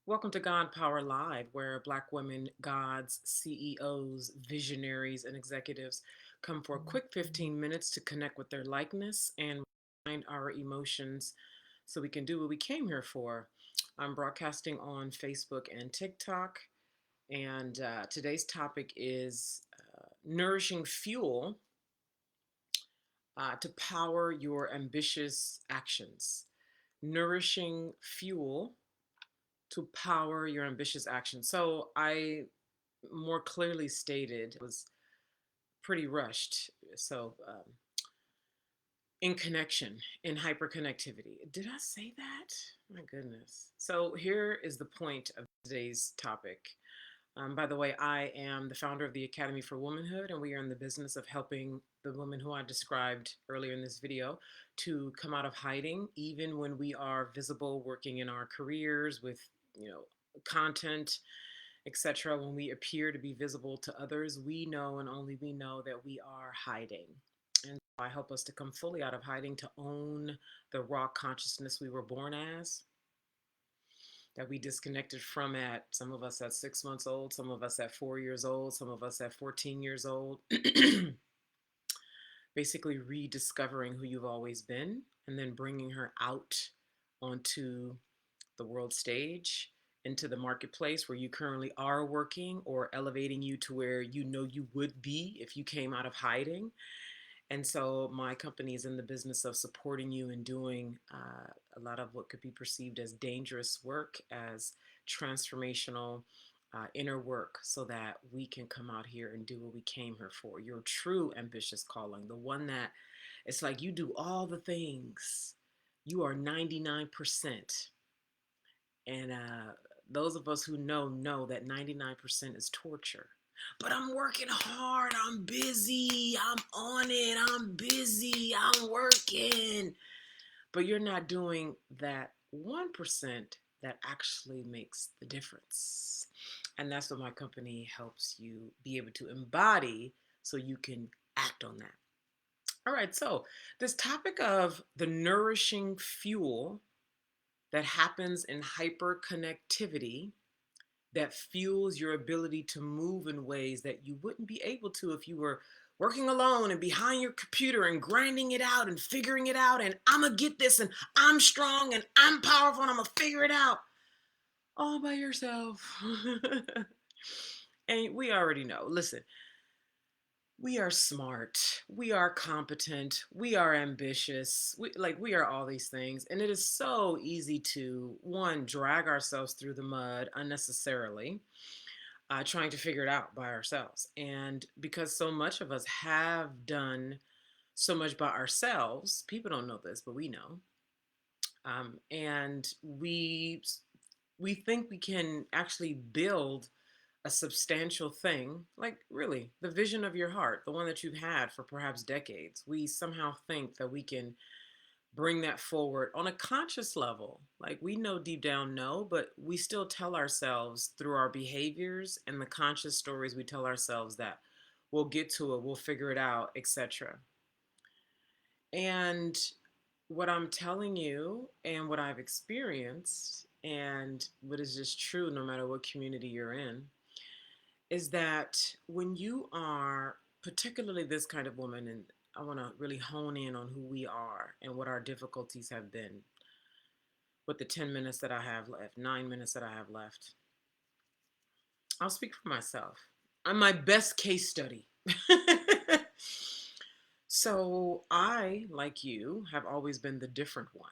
Welcome to God Power Live, where Black women, gods, CEOs, visionaries, and executives come for a quick 15 minutes to connect with their likeness and find our emotions so we can do what we came here for. I'm broadcasting on Facebook and TikTok, and today's topic is nourishing fuel to power your ambitious actions. Nourishing fuel to power your ambitious actions. So I more clearly stated it was pretty rushed. So in connection, in hyperconnectivity. Did I say that? My goodness. So here is the point of today's topic. By the way, I am the founder of the Academy for Womanhood, and we are in the business of helping the women who I described earlier in this video to come out of hiding, even when we are visible, working in our careers with, you know, content, etc. When we appear to be visible to others, we know and only we know that we are hiding. And I help us to come fully out of hiding, to own the raw consciousness we were born as, that we disconnected from at some of us at 6 months old, some of us at 4 years old, some of us at 14 years old. Basically rediscovering who you've always been and then bringing her out onto the world stage, into the marketplace where you currently are working, or elevating you to where you know you would be if you came out of hiding. And so my company is in the business of supporting you in doing a lot of what could be perceived as dangerous work, as transformational inner work, so that we can come out here and do what we came here for. Your true ambitious calling, the one that it's like you do all the things, you are 99%. And those of us who know that 99% is torture. But I'm working hard. I'm busy. I'm on it. I'm busy. I'm working. But you're not doing that 1% that actually makes the difference. And that's what my company helps you be able to embody so you can act on that. All right. So, this topic of the nourishing fuel that happens in hyperconnectivity, that fuels your ability to move in ways that you wouldn't be able to if you were working alone and behind your computer and grinding it out and figuring it out, and I'm gonna get this, and I'm strong and I'm powerful and I'm gonna figure it out all by yourself. And we already know, listen, we are smart, we are competent, we are ambitious, we are all these things, and it is so easy to, one, drag ourselves through the mud unnecessarily, trying to figure it out by ourselves. And because so much of us have done so much by ourselves, people don't know this, but we know. And we think we can actually build a substantial thing, like really the vision of your heart, the one that you've had for perhaps decades. We somehow think that we can bring that forward on a conscious level. Like we know deep down, no, but we still tell ourselves through our behaviors and the conscious stories we tell ourselves that we'll get to it, we'll figure it out, etc. And what I'm telling you and what I've experienced and what is just true no matter what community you're in is that when you are particularly this kind of woman, and I want to really hone in on who we are and what our difficulties have been with the 10 minutes that I have left, 9 minutes that I have left. I'll speak for myself. I'm my best case study. So I, like you, have always been the different one,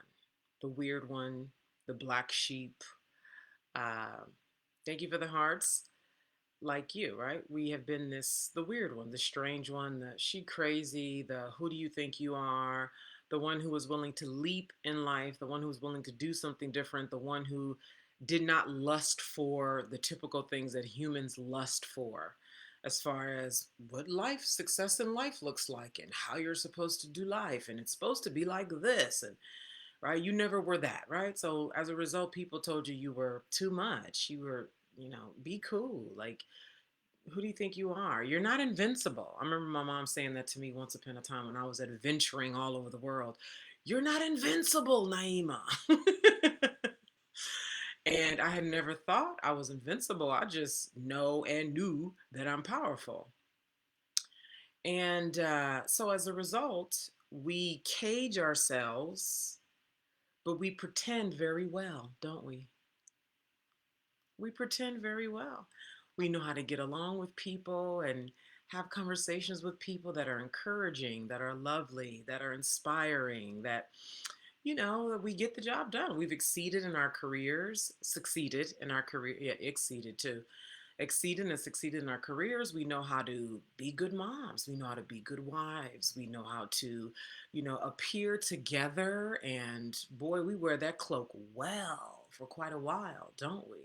the weird one, the black sheep. Uh, Thank you for the hearts. Like you, right? We have been the weird one, the strange one, the she crazy, the who do you think you are, the one who was willing to leap in life, the one who was willing to do something different, the one who did not lust for the typical things that humans lust for, as far as what success in life looks like and how you're supposed to do life. And it's supposed to be like this. And right, you never were that, right? So as a result, people told you were too much. You were, be cool. Like, who do you think you are? You're not invincible. I remember my mom saying that to me once upon a time when I was adventuring all over the world. You're not invincible, Naima. And I had never thought I was invincible. I just know and knew that I'm powerful. And so as a result, we cage ourselves, but we pretend very well, don't we? We pretend very well. We know how to get along with people and have conversations with people that are encouraging, that are lovely, that are inspiring, that, that we get the job done. We've exceeded in our careers, succeeded in our career, yeah, exceeded too. Exceeded and succeeded in our careers. We know how to be good moms. We know how to be good wives. We know how to, appear together. And boy, we wear that cloak well for quite a while, don't we?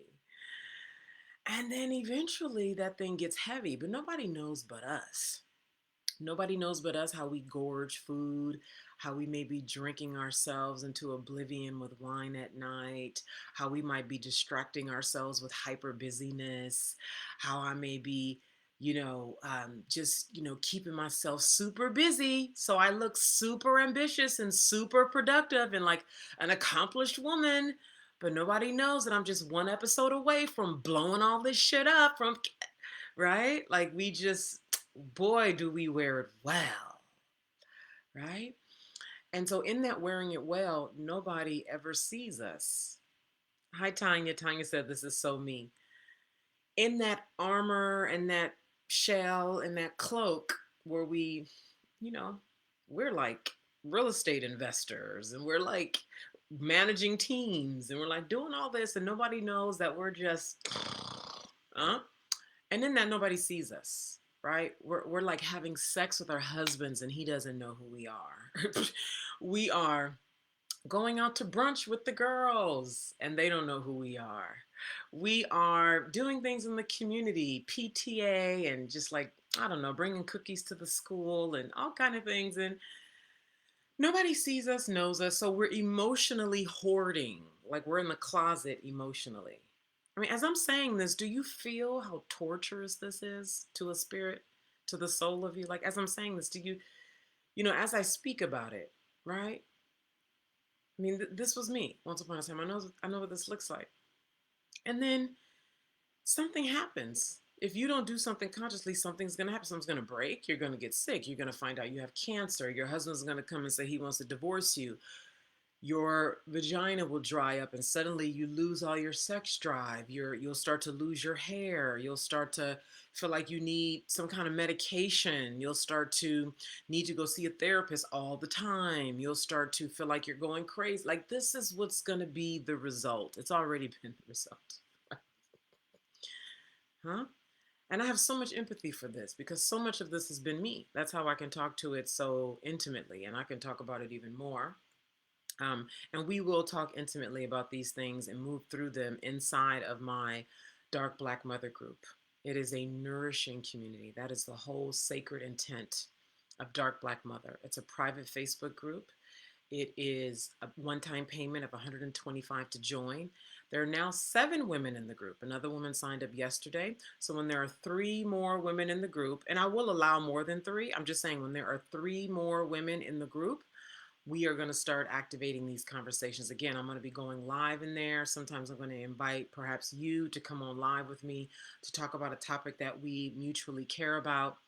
And then eventually that thing gets heavy, but nobody knows but us. Nobody knows but us how we gorge food, how we may be drinking ourselves into oblivion with wine at night, how we might be distracting ourselves with hyper busyness, how I may be, just, keeping myself super busy so I look super ambitious and super productive and like an accomplished woman. But nobody knows that I'm just one episode away from blowing all this shit up from, right? Like we just, boy, do we wear it well, right? And so, in that wearing it well, nobody ever sees us. Hi, Tanya. Tanya said, this is so me. In that armor and that shell and that cloak, where we, you know, we're like real estate investors and we're like managing teams and we're like doing all this, and nobody knows that we're just, huh? And in that, nobody sees us, right? We're like having sex with our husbands and he doesn't know who we are. We are going out to brunch with the girls and they don't know who we are. We are doing things in the community, PTA, and just like, I don't know, bringing cookies to the school and all kind of things. And nobody sees us, knows us. So we're emotionally hoarding, like we're in the closet emotionally. I mean, as I'm saying this, do you feel how torturous this is to a spirit, to the soul of you? Like, as I'm saying this, do you, as I speak about it, right? I mean, this was me once upon a time. I know what this looks like. And then something happens. If you don't do something consciously, something's going to happen. Something's going to break. You're going to get sick. You're going to find out you have cancer. Your husband's going to come and say he wants to divorce you. Your vagina will dry up and suddenly you lose all your sex drive. You'll start to lose your hair. You'll start to feel like you need some kind of medication. You'll start to need to go see a therapist all the time. You'll start to feel like you're going crazy. Like this is what's going to be the result. It's already been the result. Huh? And I have so much empathy for this because so much of this has been me. That's how I can talk to it so intimately, and I can talk about it even more. And we will talk intimately about these things and move through them inside of my Dark Black Mother group. It is a nourishing community. That is the whole sacred intent of Dark Black Mother. It's a private Facebook group. It is a one-time payment of $125 to join. There are now 7 women in the group. Another woman signed up yesterday. So when there are 3 more women in the group, and I will allow more than 3, I'm just saying when there are 3 more women in the group, we are going to start activating these conversations again. I'm going to be going live in there. Sometimes I'm going to invite perhaps you to come on live with me to talk about a topic that we mutually care about.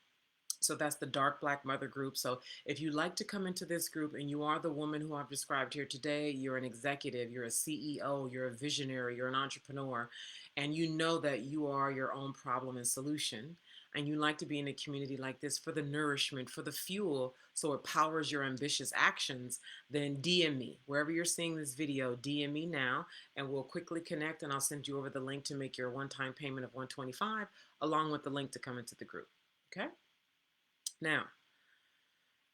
So that's the Dark Black Mother group. So if you like to come into this group and you are the woman who I've described here today, you're an executive, you're a CEO, you're a visionary, you're an entrepreneur, and you know that you are your own problem and solution, and you like to be in a community like this for the nourishment, for the fuel, so it powers your ambitious actions, then DM me. Wherever you're seeing this video, DM me now, and we'll quickly connect, and I'll send you over the link to make your one-time payment of $125, along with the link to come into the group. Okay? Now,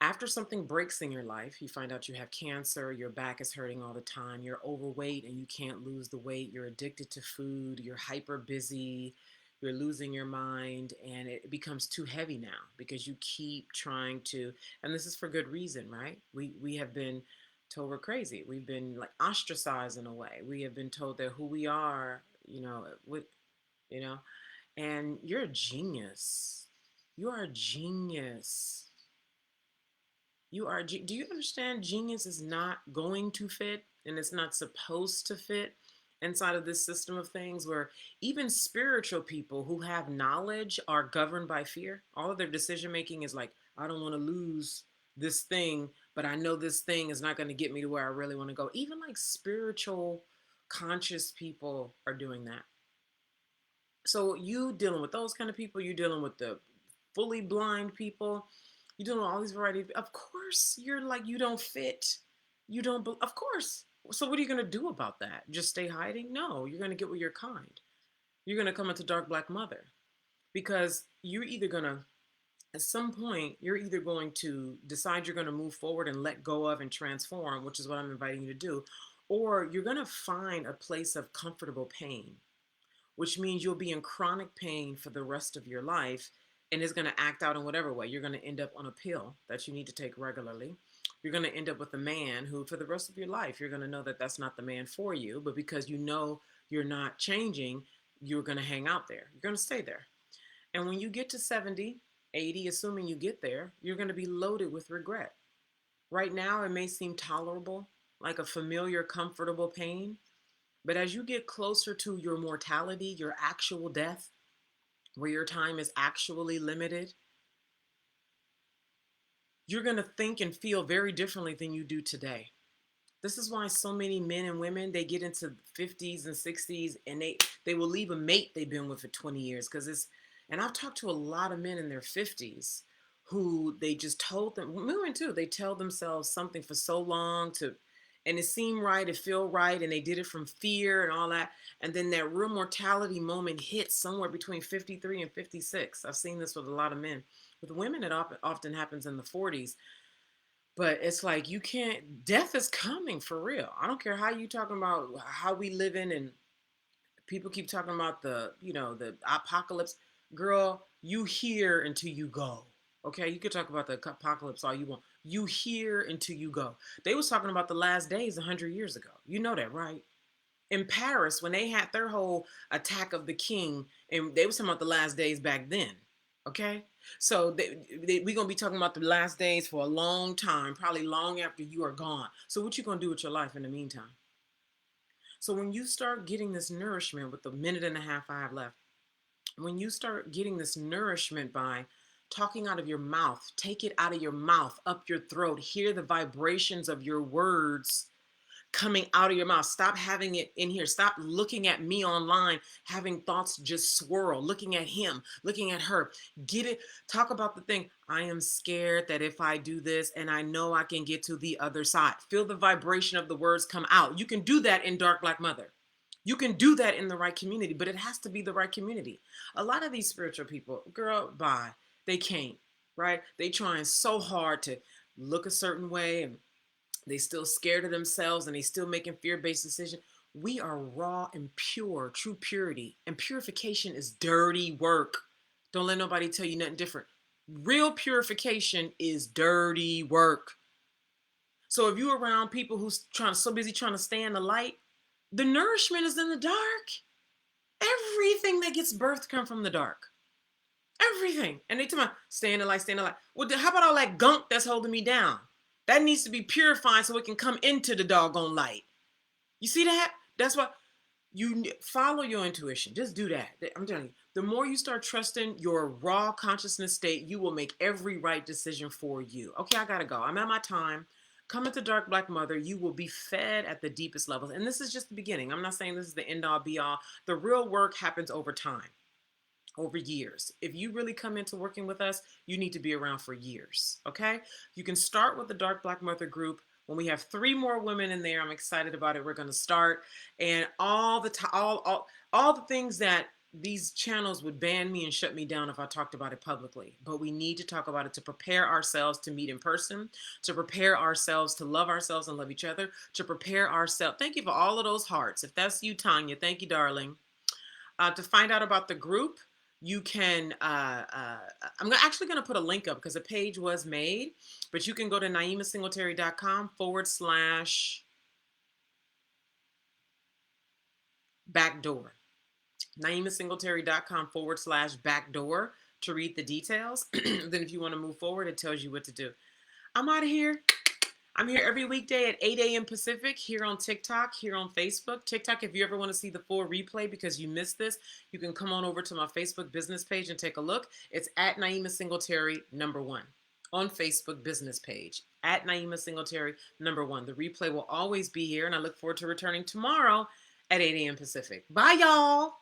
after something breaks in your life, you find out you have cancer, your back is hurting all the time, you're overweight and you can't lose the weight, you're addicted to food, you're hyper busy, you're losing your mind, and it becomes too heavy now because you keep trying to, and this is for good reason, right? We have been told we're crazy. We've been like ostracized in a way. We have been told that who we are, you know, and you're a genius. You are a genius. Do you understand genius is not going to fit and it's not supposed to fit inside of this system of things where even spiritual people who have knowledge are governed by fear. All of their decision making is like, I don't want to lose this thing, but I know this thing is not going to get me to where I really want to go. Even like spiritual, conscious people are doing that. So you dealing with those kind of people, you dealing with the fully blind people, you dealing with all these varieties. Of course, you're like you don't fit. You don't. Of course. So what are you gonna do about that? Just stay hiding? No, you're gonna get with your kind. You're gonna come into dark black mother because you're either gonna at some point you're either going to decide you're going to move forward and let go of and transform, which is what I'm inviting you to do, or you're going to find a place of comfortable pain, which means you'll be in chronic pain for the rest of your life, and it's going to act out in whatever way. You're going to end up on a pill that you need to take regularly. You're going to end up with a man who, for the rest of your life, you're going to know that that's not the man for you, but because you know you're not changing, you're going to hang out there. You're going to stay there. And when you get to 70, 80, assuming you get there, you're going to be loaded with regret. Right now, it may seem tolerable, like a familiar, comfortable pain, but as you get closer to your mortality, your actual death, where your time is actually limited, you're going to think and feel very differently than you do today. This is why so many men and women, they get into 50s and 60s and they will leave a mate they've been with for 20 years because it's, and I've talked to a lot of men in their 50s who they just told them, women too, they tell themselves something for so long to, and it seemed right, it feel right, and they did it from fear and all that. And then that real mortality moment hits somewhere between 53 and 56. I've seen this with a lot of men. With women, it often happens in the 40s. But it's like you can't, death is coming for real. I don't care how you talking about how we live in, and people keep talking about the, the apocalypse. Girl, you here until you go. Okay, you could talk about the apocalypse all you want. You here until you go. They was talking about the last days 100 years ago. You know that, right? In Paris, when they had their whole attack of the king, and they was talking about the last days back then. Okay, so we're gonna be talking about the last days for a long time, probably long after you are gone. So what you gonna do with your life in the meantime? So when you start getting this nourishment with the minute and a half I have left, when you start getting this nourishment by talking out of your mouth, take it out of your mouth, up your throat, hear the vibrations of your words coming out of your mouth. Stop having it in here. Stop looking at me online, having thoughts just swirl, looking at him, looking at her. Get it. Talk about the thing. I am scared that if I do this and I know I can get to the other side. Feel the vibration of the words come out. You can do that in Dark Black Mother. You can do that in the right community, but it has to be the right community. A lot of these spiritual people, girl, bye. They can't, right? They trying so hard to look a certain way, and they still scared of themselves, and they still making fear-based decisions. We are raw and pure, true purity. And purification is dirty work. Don't let nobody tell you nothing different. Real purification is dirty work. So if you're around people who's so busy trying to stay in the light, the nourishment is in the dark. Everything that gets birthed comes from the dark. Everything. And they tell me, stay in the light, stay in the light. Well, how about all that gunk that's holding me down? That needs to be purified so it can come into the doggone light. You see that? That's why you follow your intuition. Just do that. I'm telling you, the more you start trusting your raw consciousness state, you will make every right decision for you. Okay, I gotta go. I'm at my time. Come into Dark Black Mother. You will be fed at the deepest levels. And this is just the beginning. I'm not saying this is the end all be all. The real work happens over time, over years. If you really come into working with us, you need to be around for years. Okay? You can start with the Dark Black Mother group. When we have 3 more women in there, I'm excited about it. We're going to start, and all the things that these channels would ban me and shut me down if I talked about it publicly. But we need to talk about it to prepare ourselves to meet in person, to prepare ourselves to love ourselves and love each other, to prepare ourselves. Thank you for all of those hearts. If that's you, Tanya, thank you, darling. To find out about the group, you can, I'm actually going to put a link up because a page was made, but you can go to naimasingletary.com/backdoor. naimasingletary.com/backdoor to read the details. Then if you want to move forward, it tells you what to do. I'm out of here. I'm here every weekday at 8 a.m. Pacific, here on TikTok, here on Facebook. TikTok, if you ever want to see the full replay because you missed this, you can come on over to my Facebook business page and take a look. It's at Naima Singletary, #1 on Facebook business page. At Naima Singletary, #1. The replay will always be here, and I look forward to returning tomorrow at 8 a.m. Pacific. Bye, y'all.